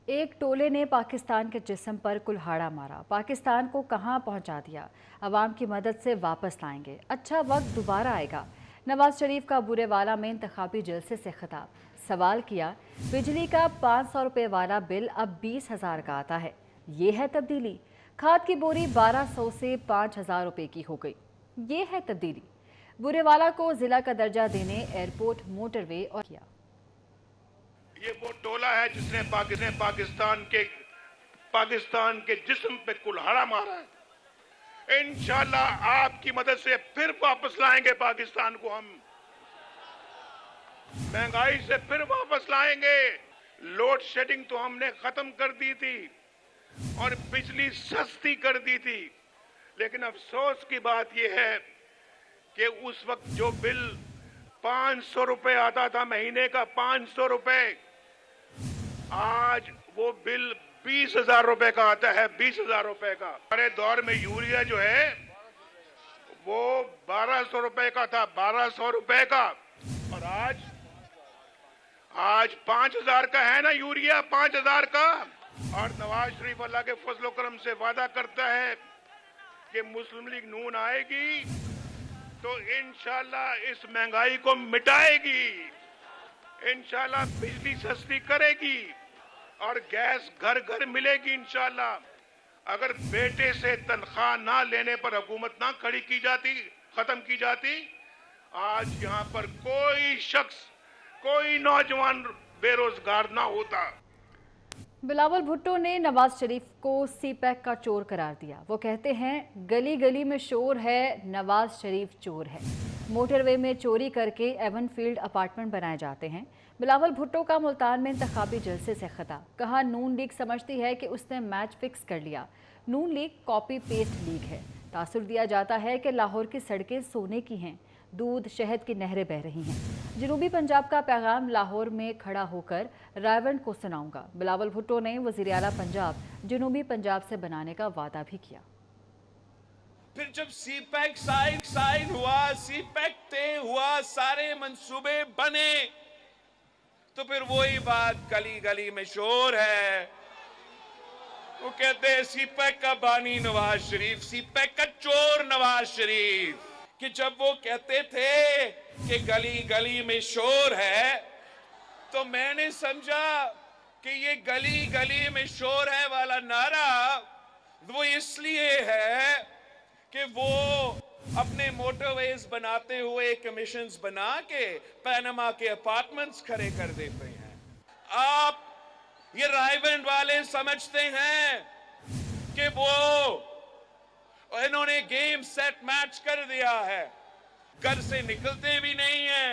ایک टोले ने पाकिस्तान के जिस्म पर कुल्हाड़ा मारा। पाकिस्तान को कहां पहुंचा दिया। अवाम की मदद से वापस लाएंगे, अच्छा वक्त दोबारा आएगा। नवाज शरीफ का बुरेवाला में इंतखाबी जलसे से खिताब। सवाल किया, बिजली का 500 रुपये वाला बिल अब 20,000 का आता है, ये है तब्दीली। खाद की बोरी 1200 से 5,000 रुपये की हो गई, ये है तब्दीली। बुरेवाला को जिला का दर्जा देने एयरपोर्ट, मोटरवे और किया। ये वो टोला है जिसने पाकिस्तान के जिस्म पे कुल्हाड़ा मारा है। इंशाल्लाह आपकी मदद से फिर वापस लाएंगे पाकिस्तान को, हम महंगाई से फिर वापस लाएंगे। लोड शेडिंग तो हमने खत्म कर दी थी और बिजली सस्ती कर दी थी, लेकिन अफसोस की बात यह है कि उस वक्त जो बिल 500 रुपए आता था महीने का, 500 रुपए, आज वो बिल 20,000 रुपए का आता है, 20,000 रुपए का। हमारे दौर में यूरिया जो है वो 1200 रुपए का था, 1200 रुपए का, और आज 5,000 का है ना यूरिया, 5,000 का। और नवाज शरीफ अल्लाह के फजल करम से वादा करता है कि मुस्लिम लीग नून आएगी तो इंशाल्लाह इस महंगाई को मिटाएगी, इंशाल्लाह बिजली सस्ती करेगी और गैस घर घर मिलेगी इंशाल्लाह। अगर बेटे से तनख्वाह ना लेने पर हुकूमत ना खड़ी की जाती, खत्म की जाती, आज यहाँ पर कोई शख्स, कोई नौजवान बेरोजगार ना होता। बिलावल भुट्टो ने नवाज शरीफ को सी पैक का चोर करार दिया। वो कहते हैं गली गली में शोर है, नवाज शरीफ चोर है। मोटरवे में चोरी करके एवन फील्ड अपार्टमेंट बनाए जाते हैं। बिलावल भुट्टो का मुल्तान में इंतखाबी जलसे से खिताब। कहा, नून लीग समझती है कि उसने मैच फिक्स कर लिया। नून लीग कॉपी पेस्ट लीग है। तासुर दिया जाता है कि लाहौर की सड़कें सोने की हैं, दूध शहद की नहरें बह रही हैं। जनूबी पंजाब का पैगाम लाहौर में खड़ा होकर रायवंड को सुनाऊंगा। बिलावल भुट्टो ने वज़ीर आला पंजाब जनूबी पंजाब से बनाने का वादा भी किया। फिर जब सी पैक साइन हुआ, सी पैक तय हुआ, सारे मंसूबे बने, तो फिर वही बात, गली गली में शोर है। वो कहते हैं सी पैक का बानी नवाज शरीफ, सी पैक का चोर नवाज शरीफ। कि जब वो कहते थे कि गली गली में शोर है, तो मैंने समझा कि ये गली गली में शोर है वाला नारा वो इसलिए है कि वो अपने मोटरवेज बनाते हुए कमीशंस बना के पैनामा के अपार्टमेंट्स खड़े कर देते हैं। आप ये रायवंड वाले समझते हैं कि वो इन्होंने गेम सेट मैच कर दिया है, घर से निकलते भी नहीं है,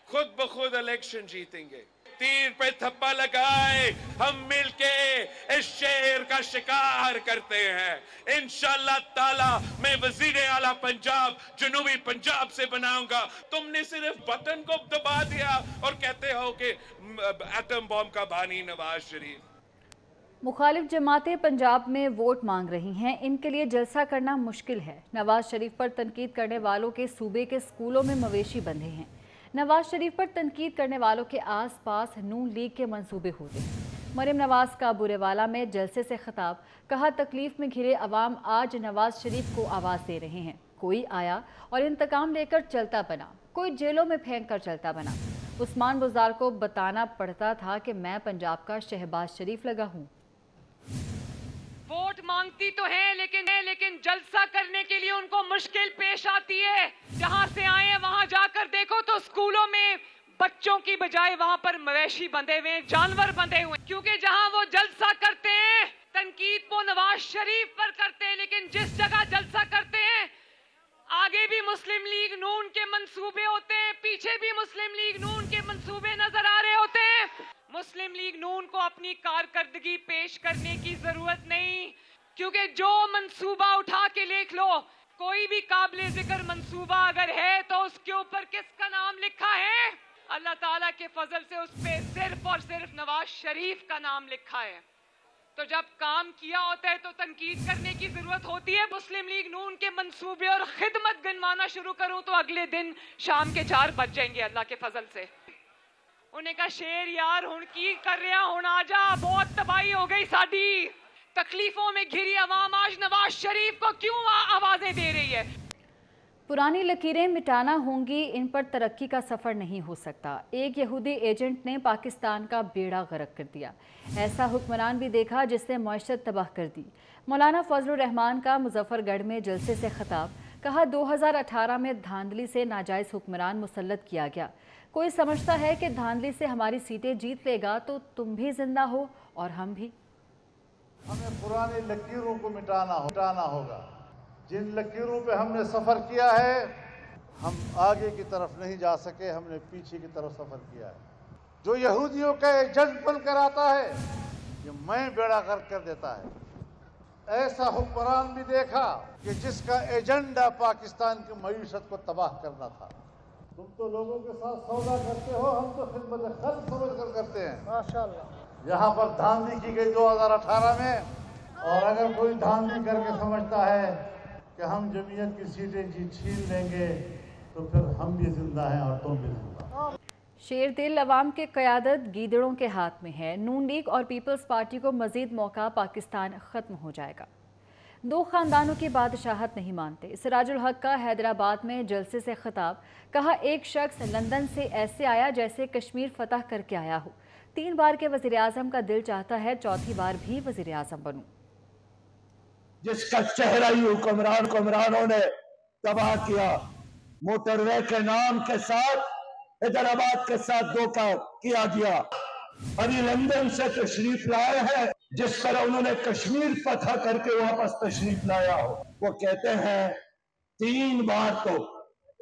खुद ब खुद इलेक्शन जीतेंगे। तीर पे थप्पा लगाए हम मिलके इस शेर का शिकार करते हैं। इंशाल्लाह ताला मैं वजीर आला पंजाब जनूबी पंजाब से बनाऊंगा। तुमने सिर्फ बटन को दबा दिया और कहते हो कि एटम बॉम्ब का बानी नवाज शरीफ। मुखालिफ जमातें पंजाब में वोट मांग रही हैं, इनके लिए जलसा करना मुश्किल है। नवाज शरीफ पर तनकीद करने वालों के सूबे के स्कूलों में मवेशी बंधे हैं। नवाज शरीफ पर तनकीद करने वालों के आसपास नून लीग के मंसूबे होते हैं। मरीम नवाज का बुरेवाला में जलसे से खिताब। कहा, तकलीफ में घिरे अवाम आज नवाज शरीफ को आवाज़ दे रहे हैं। कोई आया और इंतकाम लेकर चलता बना, कोई जेलों में फेंक कर चलता बना। उस्मान बुज़दार को बताना पड़ता था कि मैं पंजाब का शहबाज शरीफ लगा हूँ। वोट मांगती तो है लेकिन जलसा करने के लिए उनको मुश्किल पेश आती है। जहां से आए हैं वहां जाकर देखो तो स्कूलों में बच्चों की बजाय वहां पर मवेशी बंधे हुए हैं, जानवर बंधे हुए हैं। क्योंकि जहां वो जलसा करते हैं, तनकीद वो नवाज शरीफ पर करते हैं, लेकिन जिस जगह जलसा करते हैं आगे भी मुस्लिम लीग नून के मंसूबे होते हैं, पीछे भी मुस्लिम लीग नून के मंसूबे नजर आ रहे होते हैं। मुस्लिम लीग नून को अपनी कारकर्दगी पेश करने की जरूरत नहीं, क्योंकि जो मंसूबा उठा के लिख लो, कोई भी काबिल जिक्र मंसूबा अगर है तो उसके ऊपर किसका नाम लिखा है? अल्लाह ताला के फजल से उस पे सिर्फ और सिर्फ नवाज शरीफ का नाम लिखा है। तो जब काम किया होता है तो तनकीद करने की जरूरत होती है। मुस्लिम लीग नून के मंसूबे और खिदमत गिनवाना शुरू करूं तो अगले दिन शाम के 4 बज जाएंगे अल्लाह के फजल से। उन्हें कहा शेर यार हुण की कर रहा हुण आ जा, बहुत तबाही हो गई साडी, तकलीफों में घिरी अवाम आज नवाज शरीफ को क्यों आवाजें दे रही है। पुरानी लकीरें मिटाना होंगी, इन पर तरक्की का सफ़र नहीं हो सकता। एक यहूदी एजेंट ने पाकिस्तान का बेड़ा गर्क कर दिया। ऐसा हुक्मरान भी देखा जिसने मईशत तबाह कर दी। मौलाना फजलुर रहमान का मुजफ्फरगढ़ में जलसे से खिताब, कहा 2018 में धांधली से नाजायज़ हुक्मरान मुसल्लत किया गया। कोई समझता है कि धांधली से हमारी सीटें जीत लेगा तो तुम भी जिंदा हो और हम भी। हमें पुरानी लकीरों को मिटाना होगा। जिन लकीरों पे हमने सफ़र किया है, हम आगे की तरफ नहीं जा सके, हमने पीछे की तरफ सफ़र किया है। जो यहूदियों का एजेंट बनकर आता है, ये मैं बेड़ा गर्क कर देता है। ऐसा हुक्मरान भी देखा कि जिसका एजेंडा पाकिस्तान की मईशत को तबाह करना था। तुम तो लोगों के साथ सौदा करते हो, हम तो खिदमत खल्क समझ कर करते हैं। माशाअल्लाह। यहाँ पर धांधली की गई 2018 में, और अगर कोई धांधली करके समझता है कि हम जमीयत की सीटें छीन लेंगे तो फिर हम भी जिंदा हैं और तुम भी जिंदा। शेर दिल अवाम के क़यादत गीदड़ों के हाथ में है। नून लीग और पीपल्स पार्टी को मजीद मौका, पाकिस्तान ख़त्म हो जाएगा। दो ख़ानदानों की बादशाहत नहीं मानते। सिराजुल हक का हैदराबाद में जलसे से खिताब, कहा एक शख्स लंदन से ऐसे आया जैसे कश्मीर फतह करके आया हो। 3 बार के वज़ीर आज़म का दिल चाहता है चौथी बार भी वज़ीर आज़म बनूं। जिसका चेहरा ही हुक्मरानों ने तबाह किया। मोटरवे के नाम के साथ हैदराबाद के साथ धोखा किया गया। अभी लंदन से तशरीफ लाए हैं, जिस तरह उन्होंने कश्मीर फतह करके वापस तशरीफ लाया हो। वो कहते हैं 3 बार तो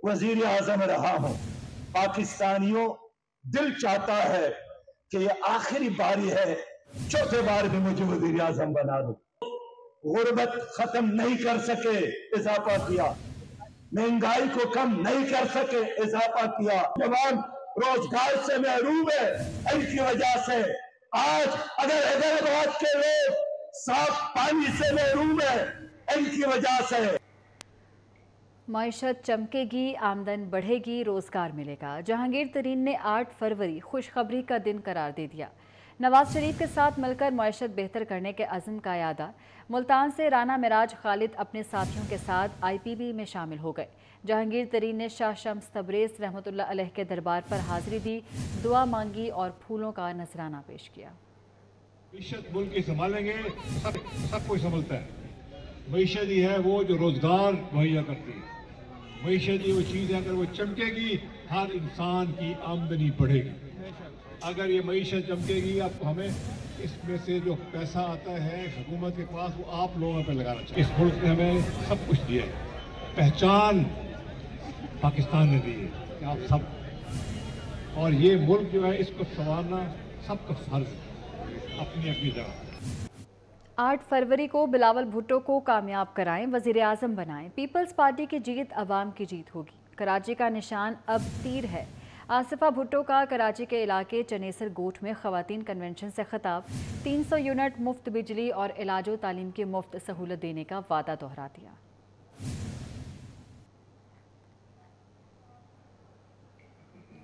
वजीर आजम रहा हूं। पाकिस्तानियों, दिल चाहता है कि ये आखिरी बारी है, चौथे बार भी मुझे वजीर आजम बना दो। गुर्बत खत्म नहीं कर सके, इजाफा किया। महंगाई को कम नहीं कर सके, इजाफा किया। जवान रोजगार से महरूम है, इनकी वजह से आज अगर हैदराबाद के लोग साफ पानी से महरूम है, इनकी वजह से। मईशत चमकेगी, आमदन बढ़ेगी, रोजगार मिलेगा। जहांगीर तरीन ने 8 फरवरी खुशखबरी का दिन करार दे दिया। नवाज शरीफ के साथ मिलकर मईशत बेहतर करने के अज़्म का यादा। मुल्तान से राना मिराज खालिद अपने साथियों के साथ IPB में शामिल हो गए। जहांगीर तरीन ने शाह शम्स तबरेज़ रहमतुल्लाह अलैह के दरबार पर हाजिरी दी, दुआ मांगी और फूलों का नजराना पेश किया। मईशत मुल्क की संभालेंगे, सब कोई संभलता है। मईशत ही है वो जो रोजगार मुहैया करती है। मईशत ही वो चीज़ है, अगर वो चमकेगी हर इंसान की आमदनी बढ़ेगी। अगर ये मईशत चमकेगी, अब हमें इसमें से जो पैसा आता है हुकूमत के पास, वो आप लोगों पे लगाना चाहिए। इस मुल्क ने हमें सब कुछ दिया है, पहचान पाकिस्तान ने दी है कि आप सब, और ये मुल्क जो है इसको संवारना सबका फर्ज है, अपनी अपनी जगह। 8 फरवरी को बिलावल भुट्टो को कामयाब कराएं, वज़ीर आज़म बनाएं। पीपल्स पार्टी की जीत अवाम की जीत होगी। कराची का निशान अब तीर है। आसिफा भुट्टो का कराची के इलाके चनेसर गोठ में ख़वातीन कन्वेंशन से खिताब, 300 यूनिट मुफ्त बिजली और इलाजो तालीम की मुफ्त सहूलत देने का वादा दोहरा दिया।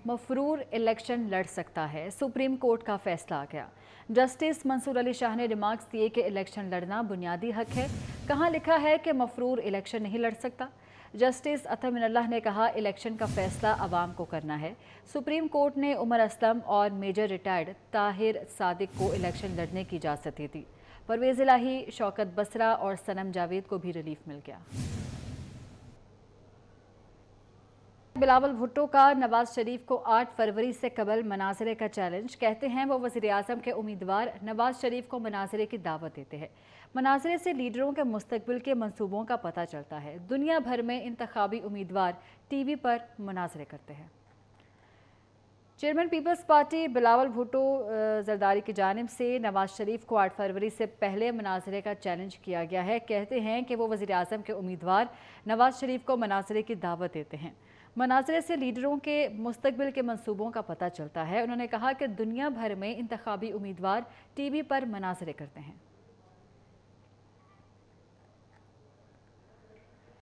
मफरूर इलेक्शन लड़ सकता है, सुप्रीम कोर्ट का फैसला आ गया। जस्टिस मंसूर अली शाह ने रिमार्क्स दिए कि इलेक्शन लड़ना बुनियादी हक है। कहाँ लिखा है कि मफरूर इलेक्शन नहीं लड़ सकता। जस्टिस अतर मिनल्लाह ने कहा इलेक्शन का फैसला अवाम को करना है। सुप्रीम कोर्ट ने उमर असलम और मेजर रिटायर्ड ताहिर सादिक को इलेक्शन लड़ने की इजाज़त दे दी। परवेज़ इलाही, शौकत बसरा और सनम जावेद को भी रिलीफ मिल गया। बिलावल भुट्टो का नवाज शरीफ को 8 फरवरी से कबल मनाजरे का चैलेंज। कहते हैं वो वज़ीर आज़म के उम्मीदवार नवाज शरीफ को मनाजरे की दावत देते हैं। मनाजरे से लीडरों के मुस्तकबिल के मंसूबों का पता चलता है। दुनिया भर में इंतखाबी उम्मीदवार TV पर मनाजरे करते हैं। चेयरमैन पीपल्स पार्टी बिलावल भुट्टो जरदारी की जानिब से नवाज शरीफ को 8 फरवरी से पहले मनाजरे का चैलेंज किया गया है। कहते हैं कि वो वज़ीर आज़म के उम्मीदवार नवाज शरीफ को मनाजरे की दावत देते हैं। मनाजरे से लीडरों के मुस्तकबिल के मंसूबों का पता चलता है। उन्होंने कहा कि दुनिया भर में इंतखाबी उम्मीदवार TV पर मनाजरे करते हैं।